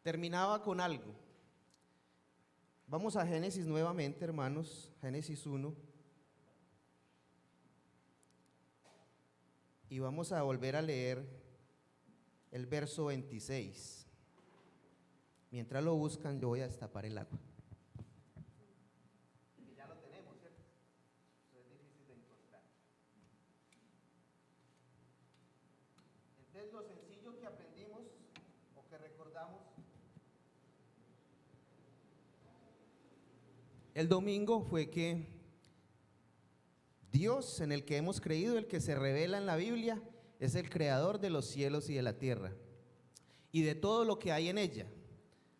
terminaba con algo. Vamos a Génesis nuevamente, hermanos, Génesis 1. Y vamos a volver a leer el verso 26. Mientras lo buscan, yo voy a destapar el agua. Ya lo tenemos, ¿cierto? Eso es difícil de encontrar. Entonces, lo sencillo que aprendimos o que recordamos el domingo fue que Dios, en el que hemos creído, el que se revela en la Biblia, es el creador de los cielos y de la tierra y de todo lo que hay en ella,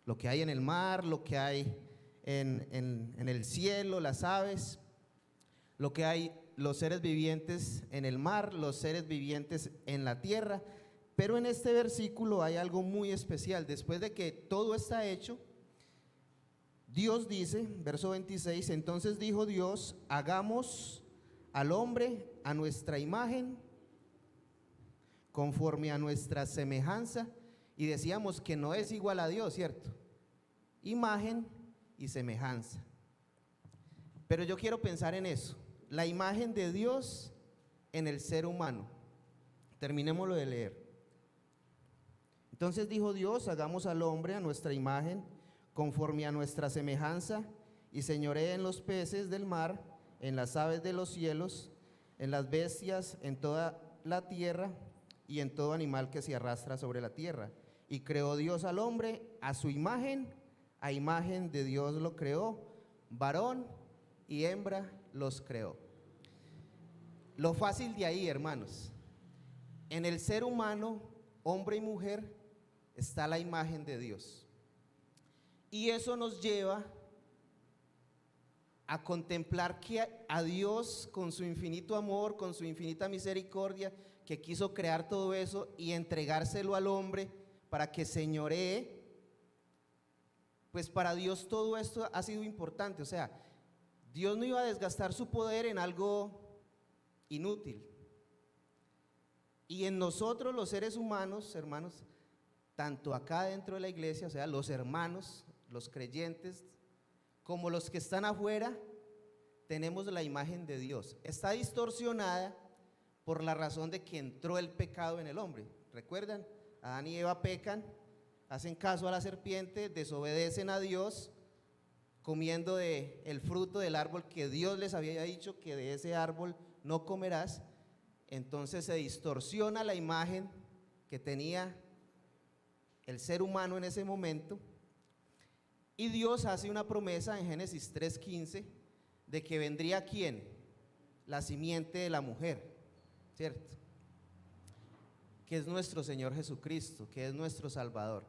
lo que hay en el mar, lo que hay en el cielo, las aves, lo que hay, los seres vivientes en el mar, los seres vivientes en la tierra. Pero en este versículo hay algo muy especial. Después de que todo está hecho, Dios dice, verso 26, entonces dijo Dios, hagamos al hombre a nuestra imagen, conforme a nuestra semejanza. Y decíamos que no es igual a Dios, ¿cierto? Imagen y semejanza. Pero yo quiero pensar en eso, la imagen de Dios en el ser humano. Terminémoslo de leer. Entonces dijo Dios, hagamos al hombre a nuestra imagen, conforme a nuestra semejanza, y señoree en los peces del mar, en las aves de los cielos, en las bestias, en toda la tierra y en todo animal que se arrastra sobre la tierra. Y creó Dios al hombre a su imagen, a imagen de Dios lo creó, varón y hembra los creó. Lo fácil de ahí, hermanos, en el ser humano, hombre y mujer, está la imagen de Dios. Y eso nos lleva a contemplar que a Dios, con su infinito amor, con su infinita misericordia, que quiso crear todo eso y entregárselo al hombre para que señoree, pues para Dios todo esto ha sido importante. O sea, Dios no iba a desgastar su poder en algo inútil. Y en nosotros los seres humanos, hermanos, tanto acá dentro de la iglesia, o sea, los hermanos, los creyentes, como los que están afuera, tenemos la imagen de Dios. Está distorsionada por la razón de que entró el pecado en el hombre. ¿Recuerdan? Adán y Eva pecan, hacen caso a la serpiente, desobedecen a Dios, comiendo el fruto del árbol que Dios les había dicho que de ese árbol no comerás. Entonces se distorsiona la imagen que tenía el ser humano en ese momento. Y Dios hace una promesa en Génesis 3:15 de que vendría ¿quién? La simiente de la mujer, ¿cierto? Que es nuestro Señor Jesucristo, que es nuestro Salvador.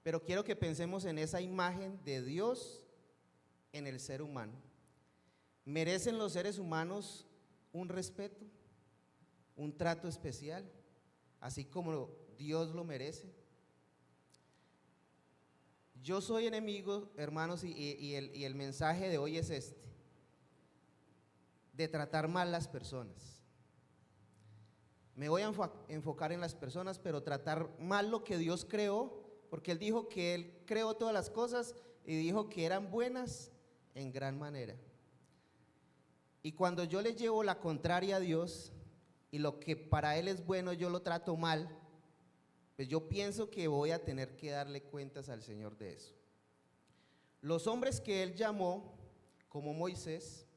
Pero quiero que pensemos en esa imagen de Dios en el ser humano. ¿Merecen los seres humanos un respeto, un trato especial, así como Dios lo merece? Yo soy enemigo, hermanos, y el mensaje de hoy es este, de tratar mal las personas. Me voy a enfocar en las personas, pero tratar mal lo que Dios creó, porque Él dijo que Él creó todas las cosas y dijo que eran buenas en gran manera. Y cuando yo le llevo la contraria a Dios y lo que para Él es bueno yo lo trato mal, pues yo pienso que voy a tener que darle cuentas al Señor de eso. Los hombres que Él llamó, como Moisés,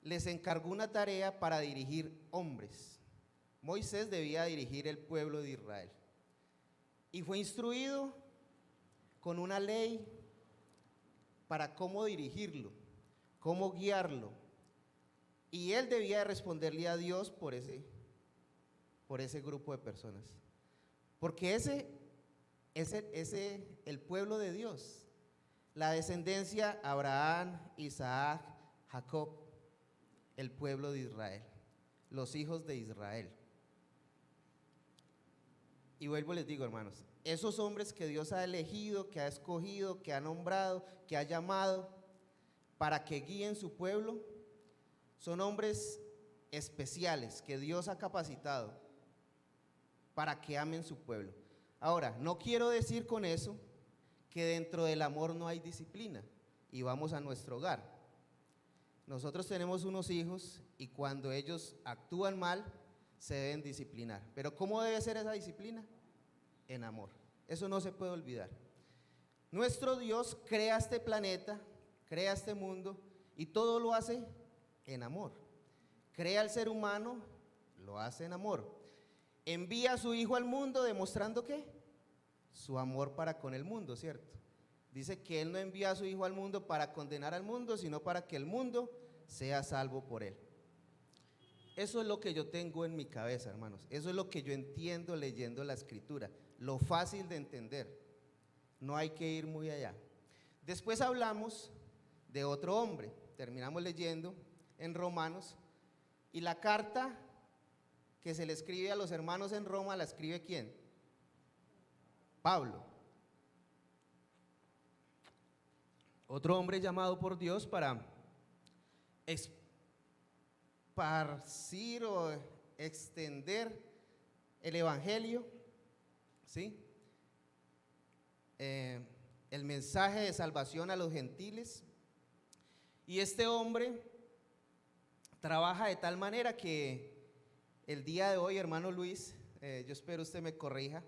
les encargó una tarea para dirigir hombres. Moisés debía dirigir el pueblo de Israel y fue instruido con una ley para cómo dirigirlo, cómo guiarlo, y él debía responderle a Dios por ese grupo de personas, porque ese el pueblo de Dios, la descendencia Abraham, Isaac, Jacob, el pueblo de Israel, los hijos de Israel. Y vuelvo y les digo, hermanos, esos hombres que Dios ha elegido, que ha escogido, que ha nombrado, que ha llamado para que guíen su pueblo, son hombres especiales que Dios ha capacitado para que amen su pueblo. Ahora, no quiero decir con eso que dentro del amor no hay disciplina y vamos a nuestro hogar. Nosotros tenemos unos hijos y cuando ellos actúan mal, se deben disciplinar. Pero ¿cómo debe ser esa disciplina? En amor. Eso no se puede olvidar. Nuestro Dios crea este planeta, crea este mundo y todo lo hace en amor. Crea al ser humano, lo hace en amor. Envía a su Hijo al mundo demostrando ¿qué? Su amor para con el mundo, ¿cierto? Dice que Él no envía a su Hijo al mundo para condenar al mundo, sino para que el mundo sea salvo por Él. Eso es lo que yo tengo en mi cabeza, hermanos. Eso es lo que yo entiendo leyendo la Escritura. Lo fácil de entender. No hay que ir muy allá. Después hablamos de otro hombre. Terminamos leyendo en Romanos. Y la carta que se le escribe a los hermanos en Roma, ¿la escribe quién? Pablo. Otro hombre llamado por Dios para esparcir o extender el evangelio, ¿sí? El mensaje de salvación a los gentiles. Y este hombre trabaja de tal manera que el día de hoy, hermano Luis, yo espero usted me corrija,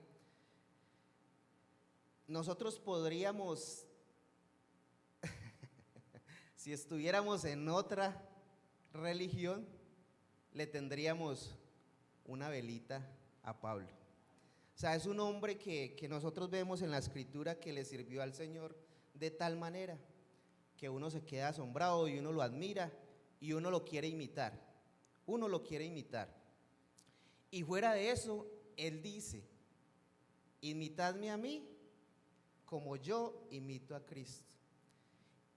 nosotros podríamos, si estuviéramos en otra religión, le tendríamos una velita a Pablo. O sea, es un hombre que nosotros vemos en la Escritura que le sirvió al Señor de tal manera que uno se queda asombrado y uno lo admira y uno lo quiere imitar. Uno lo quiere imitar. Y fuera de eso, él dice, imitadme a mí como yo imito a Cristo.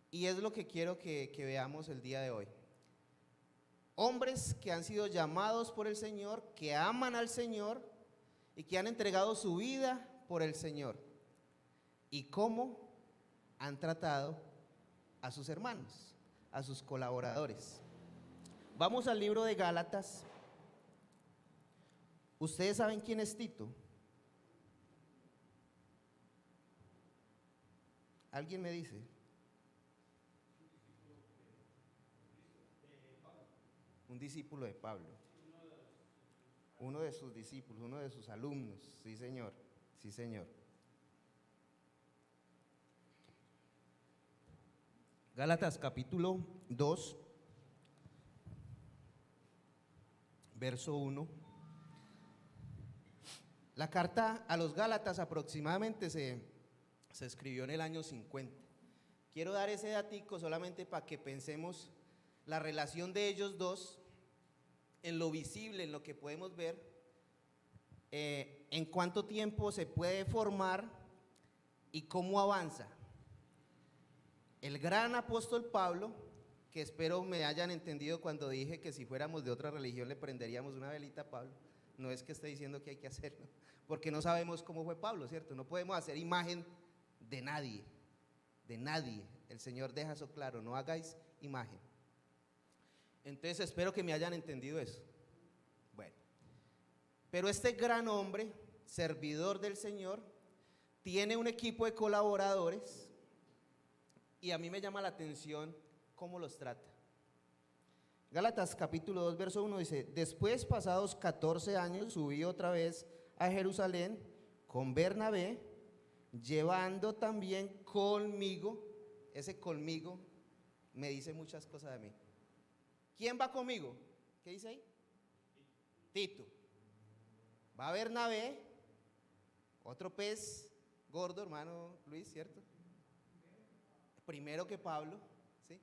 Y es lo que quiero que veamos el día de hoy. Hombres que han sido llamados por el Señor, que aman al Señor y que han entregado su vida por el Señor. Y cómo han tratado a sus hermanos, a sus colaboradores. Vamos al libro de Gálatas. ¿Ustedes saben quién es Tito? ¿Alguien me dice? Un discípulo de Pablo. Uno de sus discípulos, uno de sus alumnos. Sí, señor. Sí, señor. Gálatas capítulo 2, verso 1. La carta a los Gálatas aproximadamente se escribió en el año 50. Quiero dar ese datico solamente para que pensemos la relación de ellos dos en lo visible, en lo que podemos ver, en cuánto tiempo se puede formar y cómo avanza. El gran apóstol Pablo, que espero me hayan entendido cuando dije que si fuéramos de otra religión le prenderíamos una velita a Pablo. No es que esté diciendo que hay que hacerlo, porque no sabemos cómo fue Pablo, ¿cierto? No podemos hacer imagen de nadie, de nadie. El Señor deja eso claro, no hagáis imagen. Entonces espero que me hayan entendido eso. Bueno, pero este gran hombre, servidor del Señor, tiene un equipo de colaboradores y a mí me llama la atención cómo los trata. Gálatas capítulo 2, verso 1 dice, después pasados 14 años subí otra vez a Jerusalén con Bernabé, llevando también conmigo, ese conmigo me dice muchas cosas de mí. ¿Quién va conmigo? ¿Qué dice ahí? Tito. Va Bernabé, otro pez gordo, hermano Luis, ¿cierto? Primero que Pablo, ¿sí?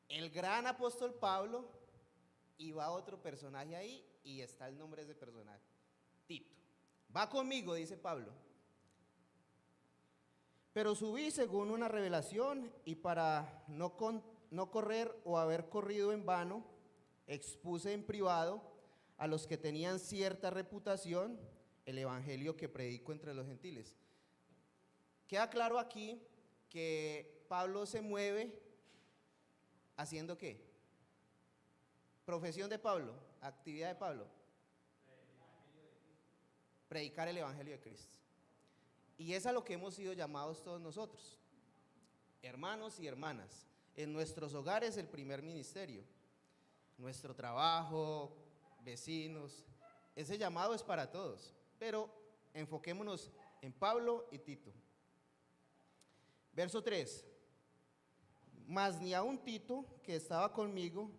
El gran apóstol Pablo, y va otro personaje ahí, y está el nombre de ese personaje, Tito. Va conmigo, dice Pablo. Pero subí según una revelación, y para no correr o haber corrido en vano, expuse en privado a los que tenían cierta reputación el evangelio que predico entre los gentiles. Queda claro aquí que Pablo se mueve haciendo ¿qué? Profesión de Pablo, actividad de Pablo. Predicar el evangelio de Cristo. Y es a lo que hemos sido llamados todos nosotros, hermanos y hermanas. En nuestros hogares el primer ministerio, nuestro trabajo, vecinos, ese llamado es para todos, pero enfoquémonos en Pablo y Tito. Verso 3, mas ni aun Tito, que estaba conmigo,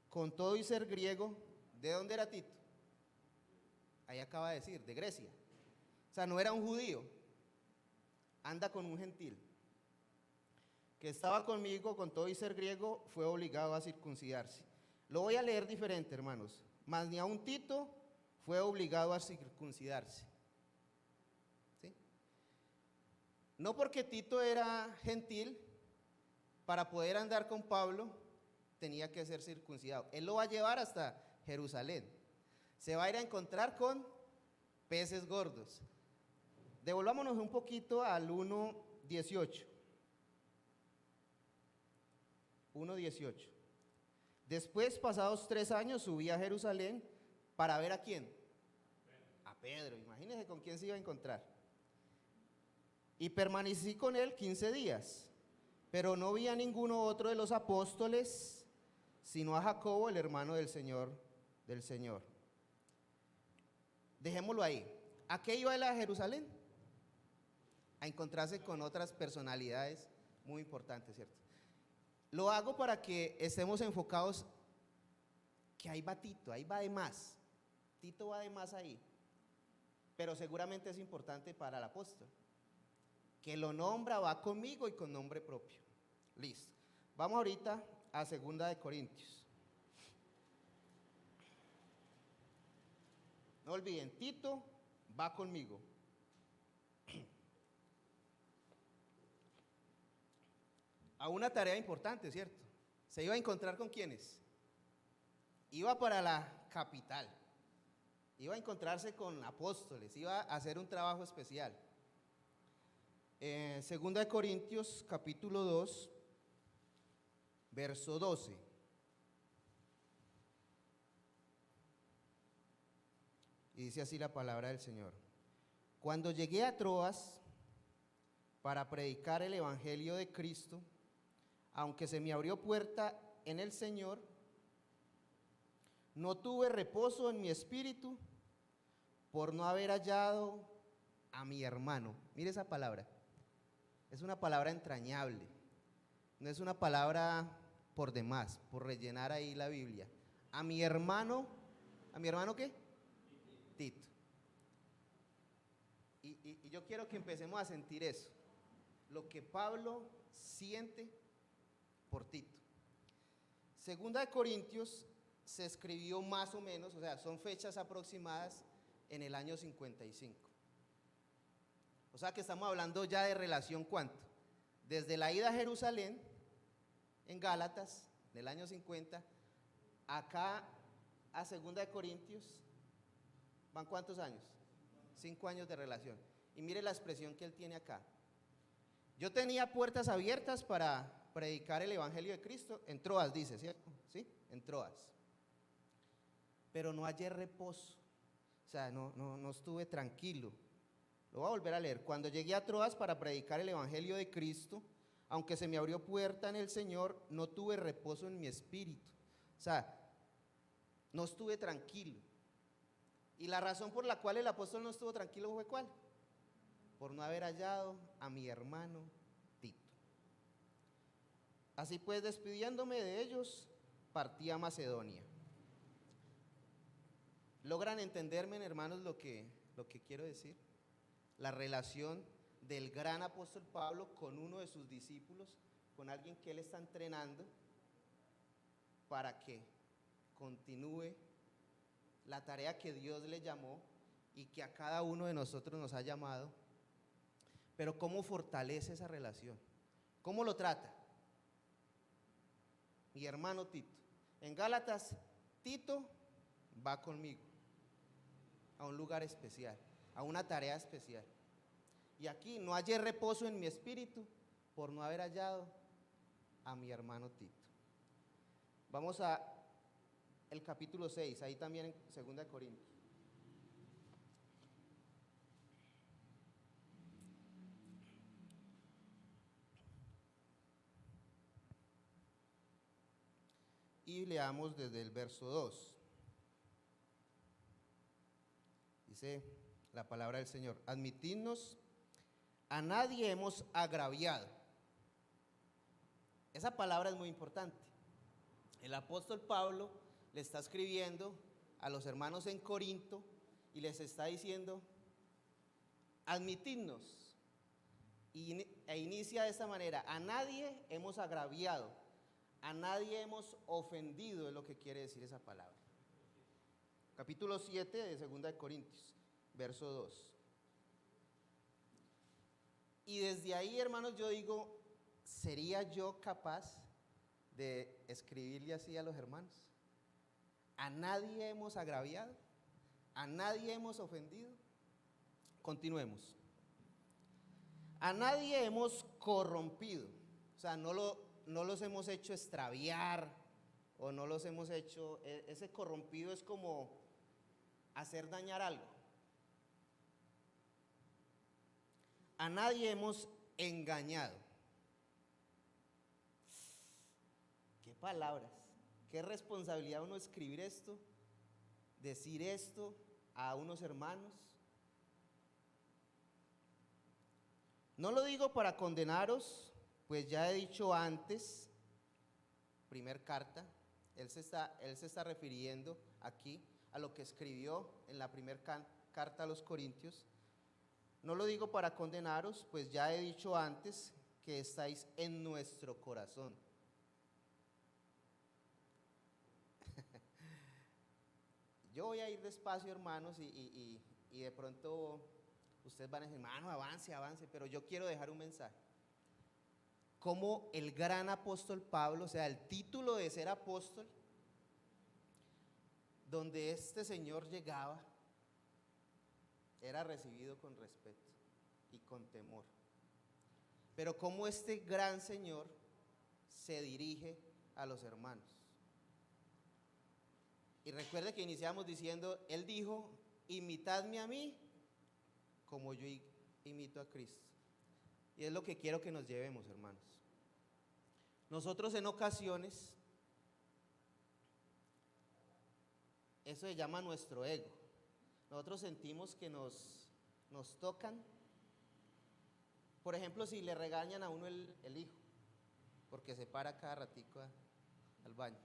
con todo y ser griego, ¿de dónde era Tito? Ahí acaba de decir, de Grecia. O sea, no era un judío, anda con un gentil. Que estaba conmigo, con todo y ser griego, fue obligado a circuncidarse. Lo voy a leer diferente, hermanos. Mas ni aun Tito fue obligado a circuncidarse. ¿Sí? No porque Tito era gentil, para poder andar con Pablo, tenía que ser circuncidado. Él lo va a llevar hasta Jerusalén. Se va a ir a encontrar con peces gordos. Devolvámonos un poquito al 1:18. 1:18. Después, pasados 3 años, subí a Jerusalén para ver a quién. A Pedro. Imagínense con quién se iba a encontrar. Y permanecí con él 15 días. Pero no vi a ninguno otro de los apóstoles, sino a Jacobo, el hermano del Señor. Dejémoslo ahí. ¿A qué iba él a Jerusalén? A encontrarse con otras personalidades muy importantes, ¿cierto? Lo hago para que estemos enfocados, que ahí va Tito, ahí va de más. Tito va de más ahí. Pero seguramente es importante para el apóstol, que lo nombra, va conmigo y con nombre propio. Listo. Vamos ahorita a 2 de Corintios. No olviden, Tito va conmigo. A una tarea importante, ¿cierto? Se iba a encontrar con quiénes. Iba para la capital. Iba a encontrarse con apóstoles, iba a hacer un trabajo especial. 2 de Corintios, capítulo 2, verso 12. Y dice así la palabra del Señor. Cuando llegué a Troas para predicar el evangelio de Cristo, aunque se me abrió puerta en el Señor, no tuve reposo en mi espíritu por no haber hallado a mi hermano. Mire esa palabra. Es una palabra entrañable. No es una palabra por demás, por rellenar ahí la Biblia. ¿a mi hermano qué? Tito. Y yo quiero que empecemos a sentir eso, lo que Pablo siente por Tito. 2 de Corintios se escribió más o menos, o sea, son fechas aproximadas en el año 55. O sea que estamos hablando ya de relación ¿cuánto? Desde la ida a Jerusalén, en Gálatas, del año 50, acá a 2 de Corintios, ¿van cuántos años? 5 años de relación. Y mire la expresión que él tiene acá. Yo tenía puertas abiertas para predicar el evangelio de Cristo, en Troas dice, ¿cierto? ¿Sí? En Troas. Pero no hallé reposo, o sea, no estuve tranquilo. Lo voy a volver a leer. Cuando llegué a Troas para predicar el evangelio de Cristo, aunque se me abrió puerta en el Señor, no tuve reposo en mi espíritu. O sea, no estuve tranquilo. Y la razón por la cual el apóstol no estuvo tranquilo fue ¿cuál? Por no haber hallado a mi hermano Tito. Así pues, despidiéndome de ellos, partí a Macedonia. ¿Logran entenderme, hermanos, lo que quiero decir? La relación del gran apóstol Pablo con uno de sus discípulos, con alguien que él está entrenando para que continúe la tarea que Dios le llamó y que a cada uno de nosotros nos ha llamado. Pero ¿cómo fortalece esa relación? ¿Cómo lo trata? Mi hermano Tito. En Gálatas, Tito va conmigo a un lugar especial, a una tarea especial. Y aquí no hallé reposo en mi espíritu por no haber hallado a mi hermano Tito. Vamos a el capítulo 6, ahí también en 2 de Corintios. y leamos desde el verso 2. Dice la palabra del Señor: admitidnos, a nadie hemos agraviado. Esa palabra es muy importante. El apóstol Pablo le está escribiendo a los hermanos en Corinto y les está diciendo: admitidnos. E inicia de esta manera: a nadie hemos agraviado, a nadie hemos ofendido, es lo que quiere decir esa palabra. Capítulo 7 de 2 de Corintios, verso 2. Y desde ahí, hermanos, yo digo, ¿sería yo capaz de escribirle así a los hermanos? ¿A nadie hemos agraviado? ¿A nadie hemos ofendido? Continuemos. A nadie hemos corrompido. O sea, no los hemos hecho extraviar o no los hemos hecho, ese corrompido es como hacer dañar algo. A nadie hemos engañado. Qué palabras, qué responsabilidad uno escribir esto, decir esto a unos hermanos. No lo digo para condenaros, pues ya he dicho antes, primer carta, él se está refiriendo aquí a lo que escribió en la primera carta a los Corintios. No lo digo para condenaros, pues ya he dicho antes que estáis en nuestro corazón. Yo voy a ir despacio, hermanos, y de pronto ustedes van a decir: hermano, avance, pero yo quiero dejar un mensaje. Como el gran apóstol Pablo, o sea, el título de ser apóstol, donde este señor llegaba, era recibido con respeto y con temor. Pero como este gran señor se dirige a los hermanos. Y recuerde que iniciamos diciendo, él dijo: imitadme a mí como yo imito a Cristo. Y es lo que quiero que nos llevemos, hermanos. Nosotros en ocasiones, eso se llama nuestro ego. Nosotros sentimos que nos tocan. Por ejemplo, si le regañan a uno el hijo, porque se para cada ratico al baño.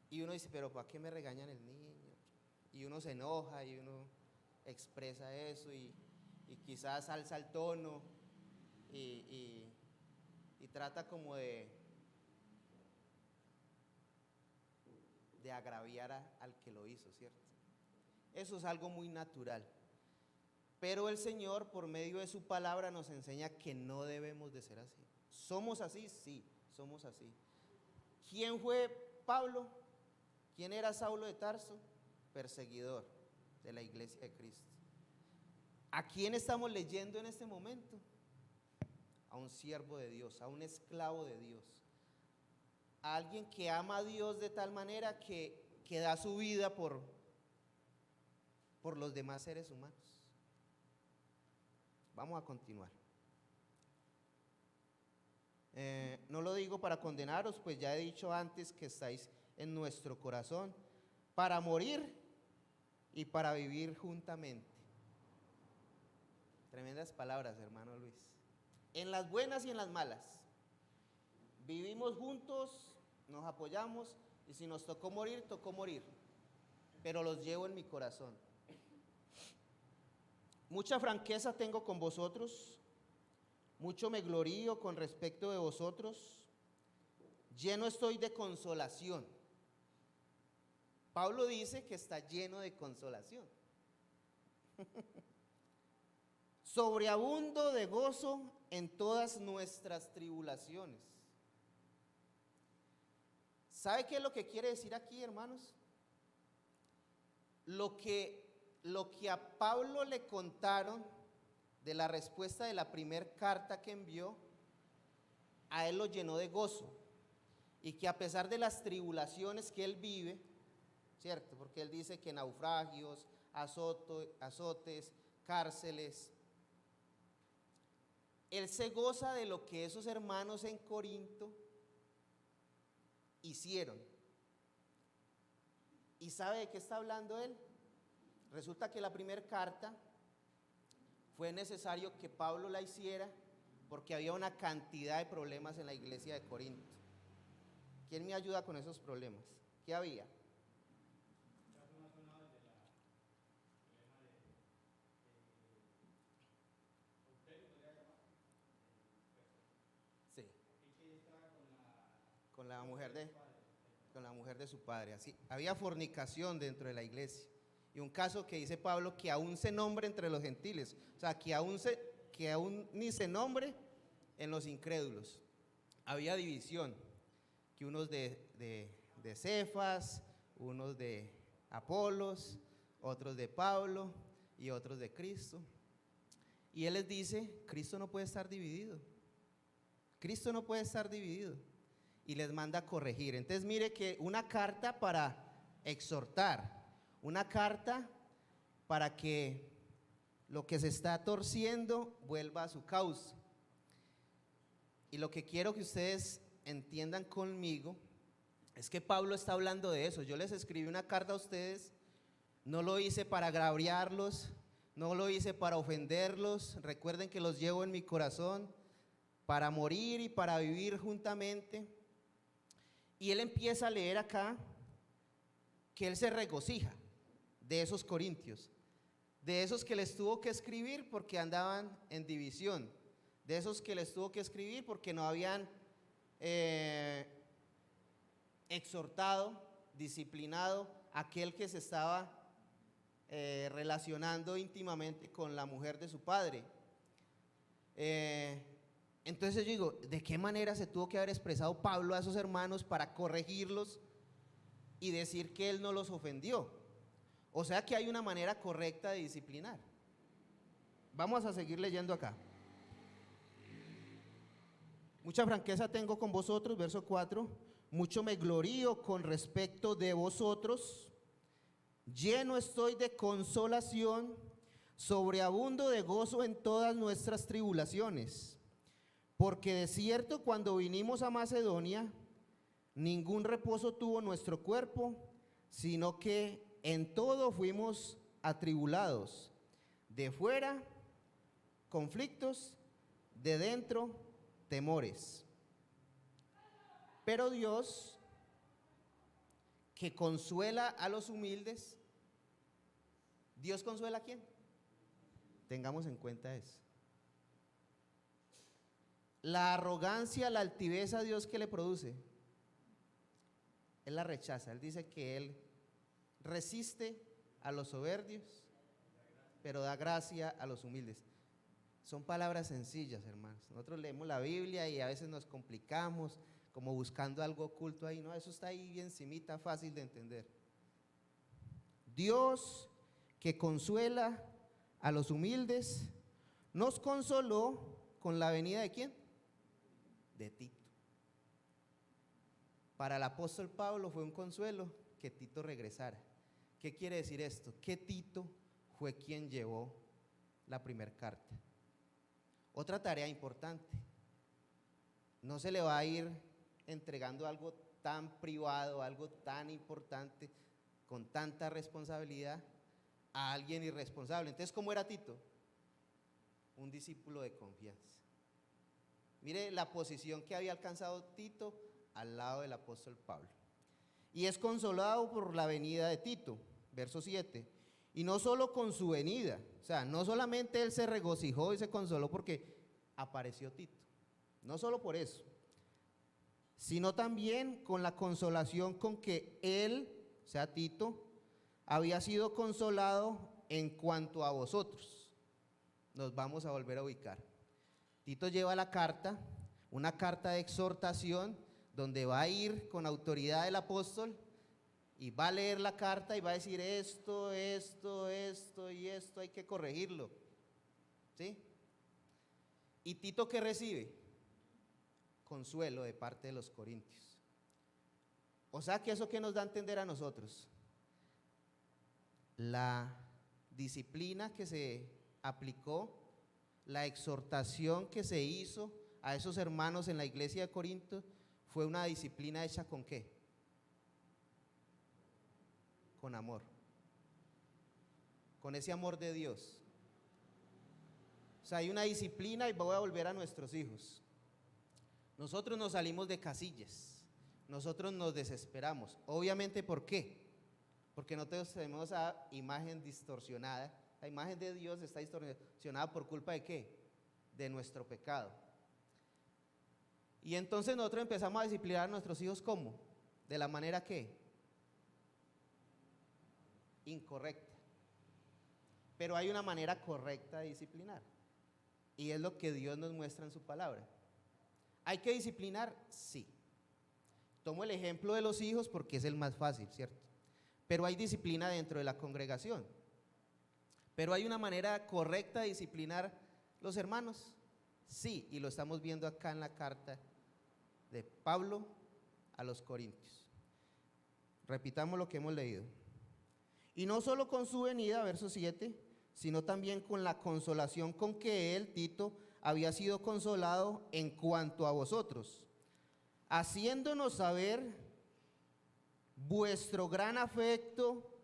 Y uno dice: pero ¿para qué me regañan el niño? Y uno se enoja y uno expresa eso y quizás alza el tono y trata como de agraviar al que lo hizo, ¿cierto? Eso es algo muy natural. Pero el Señor, por medio de su palabra, nos enseña que no debemos de ser así. ¿Somos así? Sí, somos así. ¿Quién fue Pablo? ¿Quién era Saulo de Tarso? Perseguidor de la iglesia de Cristo. ¿A quién estamos leyendo en este momento? A un siervo de Dios, a un esclavo de Dios, a alguien que ama a Dios de tal manera que da su vida por los demás seres humanos. Vamos a continuar. No lo digo para condenaros, pues ya he dicho antes que estáis en nuestro corazón, para morir y para vivir juntamente. Tremendas palabras, hermano Luis. En las buenas y en las malas. Vivimos juntos, nos apoyamos, y si nos tocó morir, tocó morir. Pero los llevo en mi corazón. Mucha franqueza tengo con vosotros, mucho me glorío con respecto de vosotros, lleno estoy de consolación. Pablo dice que está lleno de consolación. Sobreabundo de gozo en todas nuestras tribulaciones. ¿Sabe qué es lo que quiere decir aquí, hermanos? Lo que a Pablo le contaron de la respuesta de la primera carta que envió, a él lo llenó de gozo. Y que a pesar de las tribulaciones que él vive, ¿cierto? Porque él dice que naufragios, azotes, cárceles, él se goza de lo que esos hermanos en Corinto hicieron. ¿Y sabe de qué está hablando él? Resulta que la primera carta fue necesario que Pablo la hiciera porque había una cantidad de problemas en la iglesia de Corinto. ¿Quién me ayuda con esos problemas? ¿Qué había? Sí. Con la mujer de, con la mujer de su padre. Así, había fornicación dentro de la iglesia. Y un caso que dice Pablo que aún se nombre entre los gentiles. O sea, que aún ni se nombre en los incrédulos. Había división, que unos de Cefas, unos de Apolos, otros de Pablo y otros de Cristo. Y él les dice, Cristo no puede estar dividido. Cristo no puede estar dividido. Y les manda a corregir. Entonces mire que una carta para exhortar, una carta para que lo que se está torciendo vuelva a su causa. Y lo que quiero que ustedes entiendan conmigo es que Pablo está hablando de eso. Yo les escribí una carta a ustedes, no lo hice para agraviarlos, no lo hice para ofenderlos. Recuerden que los llevo en mi corazón para morir y para vivir juntamente. Y él empieza a leer acá que él se regocija de esos corintios, de esos que les tuvo que escribir porque andaban en división, de esos que les tuvo que escribir porque no habían exhortado, disciplinado a aquel que se estaba relacionando íntimamente con la mujer de su padre. Entonces yo digo, ¿de qué manera se tuvo que haber expresado Pablo a esos hermanos para corregirlos y decir que él no los ofendió? O sea que hay una manera correcta de disciplinar. Vamos a seguir leyendo acá. Mucha franqueza tengo con vosotros, verso 4. Mucho me glorío con respecto de vosotros. Lleno estoy de consolación, sobreabundo de gozo en todas nuestras tribulaciones. Porque de cierto cuando vinimos a Macedonia, ningún reposo tuvo nuestro cuerpo, sino que en todo fuimos atribulados. De fuera, conflictos, de dentro, temores. Pero Dios, que consuela a los humildes, ¿Dios consuela a quién? Tengamos en cuenta eso. La arrogancia, la altivez a Dios, ¿qué le produce? Él la rechaza. Él dice que Él resiste a los soberbios, pero da gracia a los humildes. Son palabras sencillas, hermanos. Nosotros leemos la Biblia y a veces nos complicamos, como buscando algo oculto ahí. No, eso está ahí bien encimita, fácil de entender. Dios, que consuela a los humildes, nos consoló con la venida ¿de quién? De Tito. Para el apóstol Pablo fue un consuelo que Tito regresara. ¿Qué quiere decir esto? Que Tito fue quien llevó la primera carta. Otra tarea importante: no se le va a ir entregando algo tan privado, algo tan importante, con tanta responsabilidad a alguien irresponsable. Entonces, ¿cómo era Tito? Un discípulo de confianza. Mire la posición que había alcanzado Tito al lado del apóstol Pablo. Y es consolado por la venida de Tito, verso 7. Y no solo con su venida, o sea, no solamente él se regocijó y se consoló porque apareció Tito, no solo por eso, sino también con la consolación con que él, o sea, Tito, había sido consolado en cuanto a vosotros. Nos vamos a volver a ubicar. Tito lleva la carta, una carta de exhortación, donde va a ir con autoridad del apóstol y va a leer la carta y va a decir esto y esto hay que corregirlo, ¿sí? ¿Y Tito qué recibe? Consuelo de parte de los corintios. O sea que eso que nos da a entender a nosotros, la disciplina que se aplicó, la exhortación que se hizo a esos hermanos en la iglesia de Corinto fue una disciplina hecha ¿con qué? con amor, con ese amor de Dios. O sea, hay una disciplina y voy a volver a nuestros hijos. Nosotros nos salimos de casillas, nosotros nos desesperamos. Obviamente, ¿por qué? Porque nosotros tenemos esa imagen distorsionada. La imagen de Dios está distorsionada por culpa de ¿qué? De nuestro pecado. Y entonces nosotros empezamos a disciplinar a nuestros hijos ¿cómo? De la manera que incorrecta. Pero hay una manera correcta de disciplinar. Y es lo que Dios nos muestra en su palabra. ¿Hay que disciplinar? Sí. Tomo el ejemplo de los hijos porque es el más fácil, ¿cierto? Pero hay disciplina dentro de la congregación. Pero hay una manera correcta de disciplinar los hermanos. Sí, y lo estamos viendo acá en la carta de Pablo a los Corintios. Repitamos lo que hemos leído. Y no solo con su venida, verso 7, sino también con la consolación con que él, Tito, había sido consolado en cuanto a vosotros, haciéndonos saber vuestro gran afecto,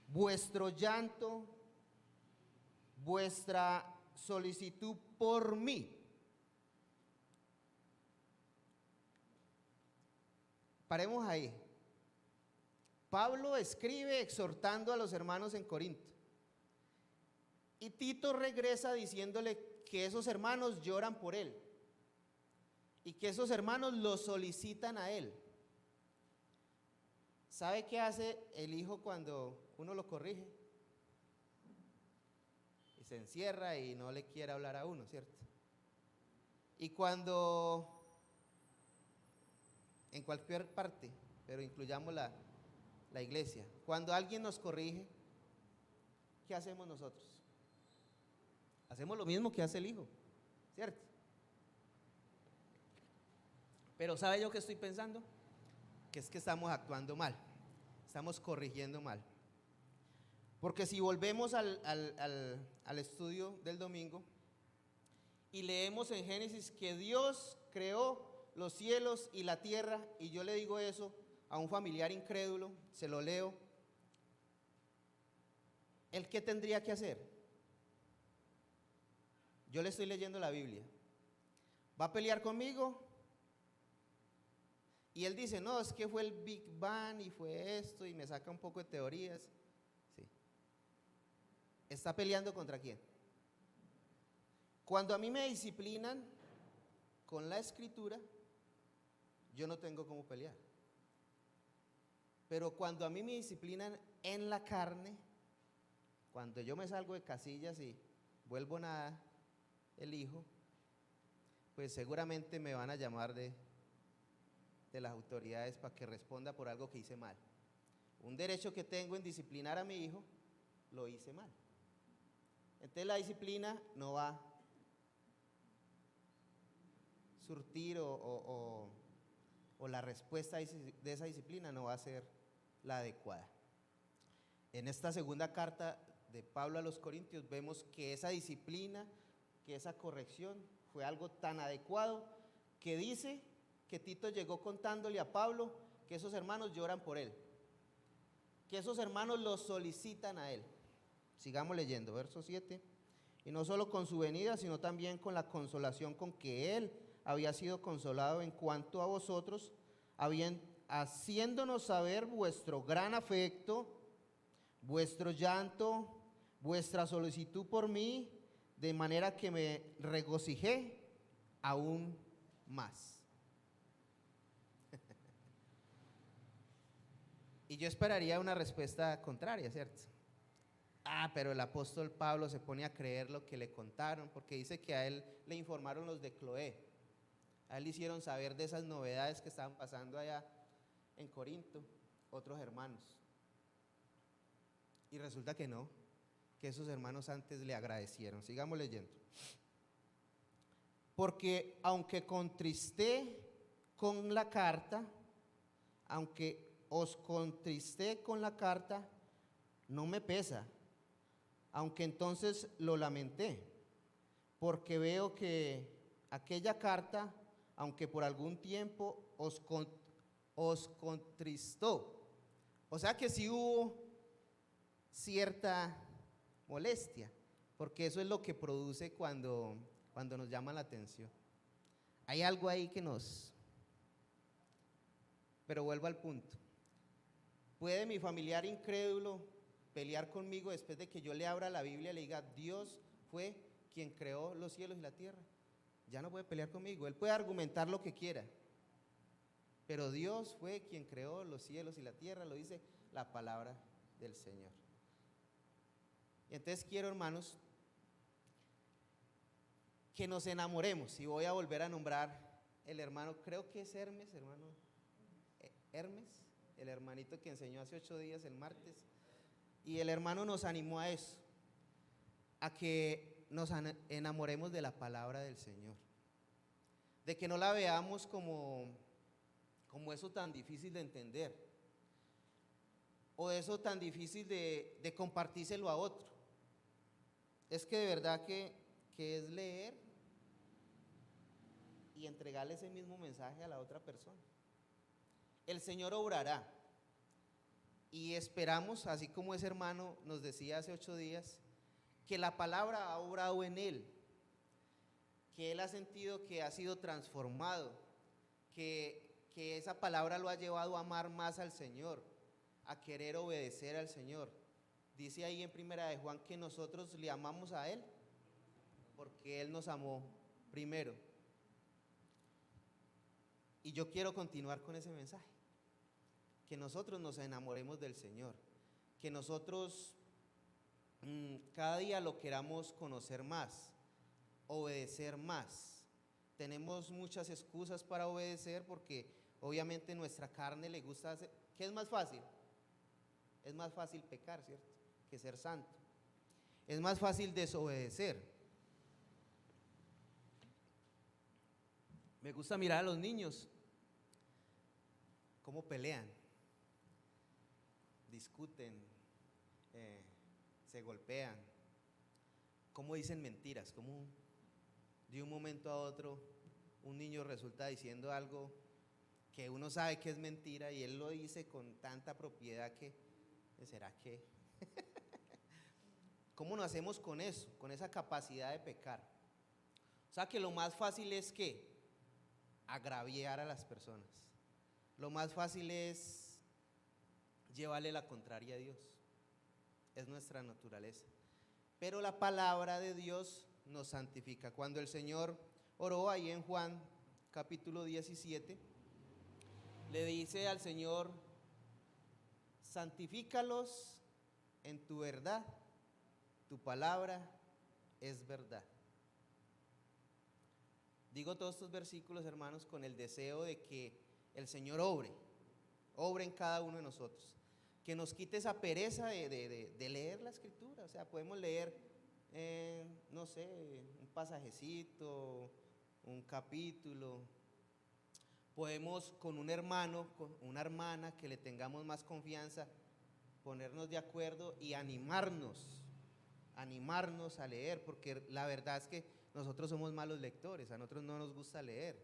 vuestro llanto, vuestra solicitud por mí. Paremos ahí. Pablo escribe exhortando a los hermanos en Corinto. Y Tito regresa diciéndole que esos hermanos lloran por él y que esos hermanos lo solicitan a él. ¿Sabe qué hace el hijo cuando uno lo corrige? Y se encierra y no le quiere hablar a uno, ¿cierto? Y cuando, en cualquier parte, pero incluyamos la iglesia, cuando alguien nos corrige, ¿qué hacemos nosotros? Hacemos lo mismo que hace el hijo, ¿cierto? Pero ¿sabe yo qué estoy pensando? Que es que estamos actuando mal, estamos corrigiendo mal. Porque si volvemos al estudio del domingo y leemos en Génesis que Dios creó los cielos y la tierra, y yo le digo eso a un familiar incrédulo, se lo leo, ¿él qué tendría que hacer? Yo le estoy leyendo la Biblia. ¿Va a pelear conmigo? Y él dice, no, es que fue el Big Bang y fue esto, y me saca un poco de teorías. Sí. ¿Está peleando contra quién? Cuando a mí me disciplinan con la escritura, yo no tengo cómo pelear. Pero cuando a mí me disciplinan en la carne, cuando yo me salgo de casillas y vuelvo nada, el hijo, pues seguramente me van a llamar de las autoridades para que responda por algo que hice mal. Un derecho que tengo en disciplinar a mi hijo, lo hice mal. Entonces la disciplina no va a surtir o la respuesta de esa disciplina no va a ser la adecuada. En esta segunda carta de Pablo a los Corintios vemos que esa disciplina, que esa corrección fue algo tan adecuado que dice que Tito llegó contándole a Pablo que esos hermanos lloran por él, que esos hermanos lo solicitan a él. Sigamos leyendo, verso 7. Y no solo con su venida, sino también con la consolación con que él había sido consolado en cuanto a vosotros, haciéndonos saber vuestro gran afecto, vuestro llanto, vuestra solicitud por mí, de manera que me regocijé aún más. Y yo esperaría una respuesta contraria, ¿cierto? Pero el apóstol Pablo se pone a creer lo que le contaron, porque dice que a él le informaron los de Cloé. A él le hicieron saber de esas novedades que estaban pasando allá en Corinto, otros hermanos. Y resulta que no, que esos hermanos antes le agradecieron. Sigamos leyendo. Porque aunque contristé con la carta, aunque os contristé con la carta, no me pesa, aunque entonces lo lamenté, porque veo que aquella carta, aunque por algún tiempo os contristó, O sea que sí hubo cierta molestia, porque eso es lo que produce cuando nos llama la atención. Hay algo ahí que nos... Pero vuelvo al punto. ¿Puede mi familiar incrédulo pelear conmigo después de que yo le abra la Biblia y le diga, Dios fue quien creó los cielos y la tierra? Ya no puede pelear conmigo. Él puede argumentar lo que quiera, pero Dios fue quien creó los cielos y la tierra, lo dice la palabra del Señor. Y entonces quiero, hermanos, que nos enamoremos. Y voy a volver a nombrar el hermano, creo que es Hermes, hermano Hermes, el hermanito que enseñó hace 8 días, el martes. Y el hermano nos animó a eso, a que nos enamoremos de la palabra del Señor, de que no la veamos como eso tan difícil de entender, o eso tan difícil de compartírselo a otro. Es que de verdad que es leer y entregarle ese mismo mensaje a la otra persona. El Señor obrará, y esperamos, así como ese hermano nos decía hace 8 días, que la palabra ha obrado en él, que él ha sentido que ha sido transformado, que esa palabra lo ha llevado a amar más al Señor, a querer obedecer al Señor. Dice ahí en Primera de Juan que nosotros le amamos a Él porque Él nos amó primero. Y yo quiero continuar con ese mensaje, que nosotros nos enamoremos del Señor, que nosotros cada día lo queramos conocer más, obedecer más. Tenemos muchas excusas para obedecer porque obviamente nuestra carne le gusta hacer. ¿Qué es más fácil? Es más fácil pecar, ¿cierto?, que ser santo. Es más fácil desobedecer. Me gusta mirar a los niños cómo pelean, discuten, se golpean, cómo dicen mentiras, cómo de un momento a otro un niño resulta diciendo algo que uno sabe que es mentira y él lo dice con tanta propiedad que, ¿será que? ¿Cómo nos hacemos con eso, con esa capacidad de pecar? O sea que lo más fácil es que agraviar a las personas. Lo más fácil es llevarle la contraria a Dios. Es nuestra naturaleza. Pero la palabra de Dios nos santifica. Cuando el Señor oró ahí en Juan capítulo 17, le dice al Señor, santifícalos en tu verdad, tu palabra es verdad. Digo todos estos versículos, hermanos, con el deseo de que el Señor obre en cada uno de nosotros, que nos quite esa pereza de leer la Escritura. O sea, podemos leer, no sé, un pasajecito, un capítulo. Podemos con un hermano, con una hermana que le tengamos más confianza, ponernos de acuerdo y animarnos a leer, porque la verdad es que nosotros somos malos lectores, a nosotros no nos gusta leer,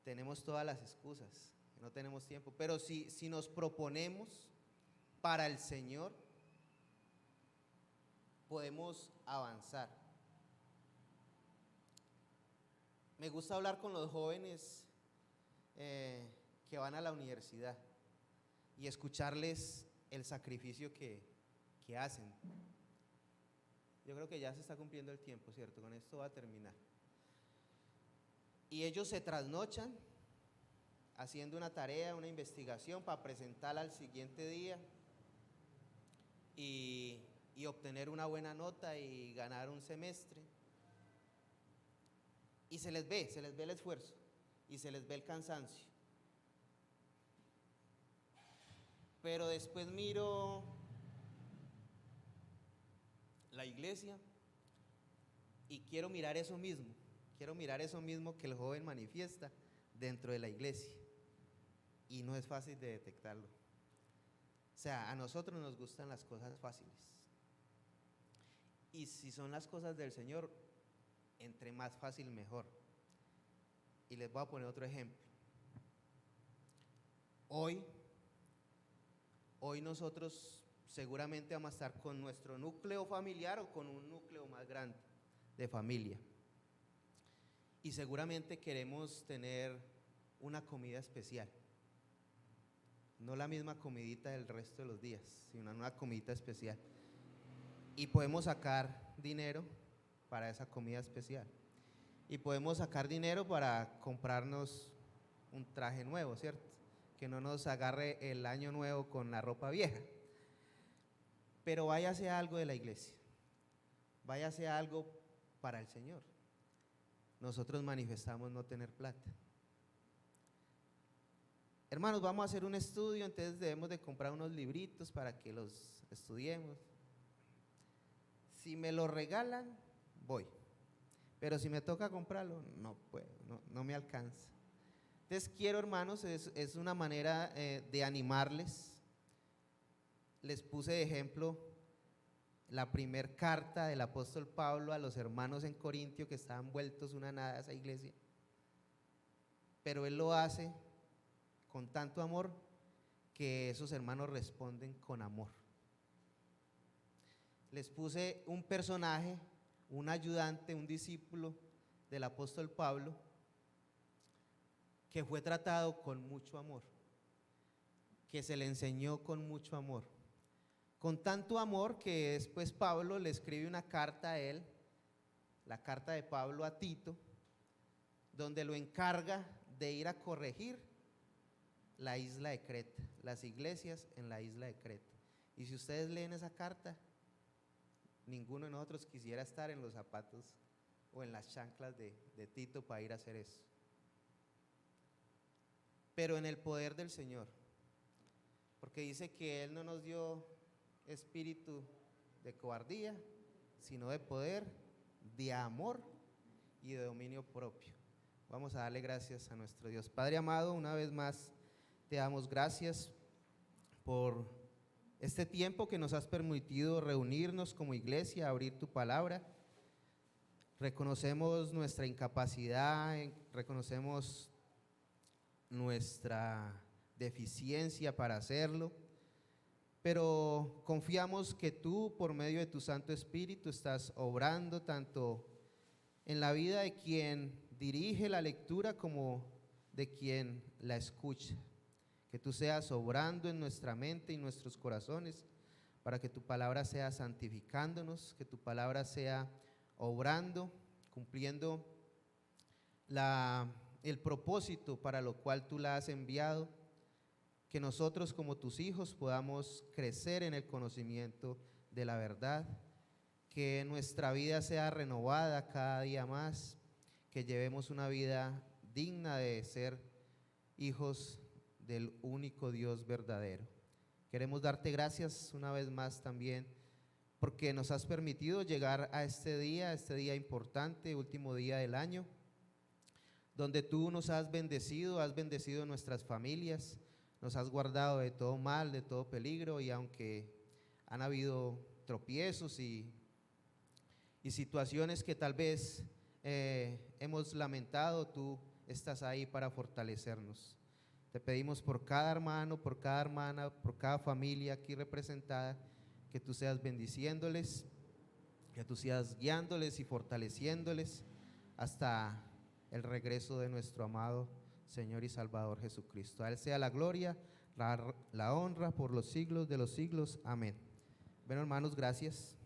tenemos todas las excusas, no tenemos tiempo, pero si nos proponemos para el Señor, podemos avanzar. Me gusta hablar con los jóvenes que van a la universidad y escucharles el sacrificio que hacen. Yo creo que ya se está cumpliendo el tiempo, ¿cierto? Con esto va a terminar. Y ellos se trasnochan haciendo una tarea, una investigación para presentarla al siguiente día y obtener una buena nota y ganar un semestre. Y se les ve el esfuerzo y se les ve el cansancio. Pero después miro la iglesia y quiero mirar eso mismo que el joven manifiesta dentro de la iglesia, y no es fácil de detectarlo. O sea, a nosotros nos gustan las cosas fáciles, y si son las cosas del Señor, entre más fácil mejor. Y les voy a poner otro ejemplo. Hoy hoy nosotros seguramente vamos a estar con nuestro núcleo familiar o con un núcleo más grande de familia. Y seguramente queremos tener una comida especial. No la misma comidita del resto de los días, sino una comidita especial. Y podemos sacar dinero para esa comida especial. Y podemos sacar dinero para comprarnos un traje nuevo, ¿cierto? Que no nos agarre el año nuevo con la ropa vieja. Pero váyase algo de la iglesia. Váyase algo para el Señor. Nosotros manifestamos no tener plata. Hermanos, vamos a hacer un estudio, entonces debemos de comprar unos libritos para que los estudiemos. Si me lo regalan, voy. Pero si me toca comprarlo, no puedo, no me alcanza. Entonces quiero, hermanos, es una manera de animarles. Les puse de ejemplo la primer carta del apóstol Pablo a los hermanos en Corintio que estaban vueltos una nada a esa iglesia. Pero él lo hace con tanto amor que esos hermanos responden con amor. Les puse un personaje, un ayudante, un discípulo del apóstol Pablo que fue tratado con mucho amor, que se le enseñó con mucho amor, con tanto amor que después Pablo le escribe una carta a él, la carta de Pablo a Tito, donde lo encarga de ir a corregir la isla de Creta, las iglesias en la isla de Creta. Y si ustedes leen esa carta, ninguno de nosotros quisiera estar en los zapatos o en las chanclas de Tito para ir a hacer eso. Pero en el poder del Señor, porque dice que Él no nos dio espíritu de cobardía, sino de poder, de amor y de dominio propio. Vamos a darle gracias a nuestro Dios. Padre amado, una vez más te damos gracias por este tiempo que nos has permitido reunirnos como iglesia, abrir tu palabra. Reconocemos nuestra incapacidad, reconocemos nuestra deficiencia para hacerlo, pero confiamos que tú, por medio de tu Santo Espíritu, estás obrando tanto en la vida de quien dirige la lectura como de quien la escucha. Que tú seas obrando en nuestra mente y nuestros corazones para que tu palabra sea santificándonos, que tu palabra sea obrando, cumpliendo el propósito para lo cual tú la has enviado, que nosotros como tus hijos podamos crecer en el conocimiento de la verdad, que nuestra vida sea renovada cada día más, que llevemos una vida digna de ser hijos del único Dios verdadero. Queremos darte gracias una vez más también porque nos has permitido llegar a este día importante, último día del año, donde tú nos has bendecido nuestras familias, nos has guardado de todo mal, de todo peligro, y aunque han habido tropiezos y situaciones que tal vez hemos lamentado, tú estás ahí para fortalecernos. Te pedimos por cada hermano, por cada hermana, por cada familia aquí representada, que tú seas bendiciéndoles, que tú seas guiándoles y fortaleciéndoles hasta el regreso de nuestro amado Señor y Salvador Jesucristo. A Él sea la gloria, la honra por los siglos de los siglos. Amén. Bueno, hermanos, gracias.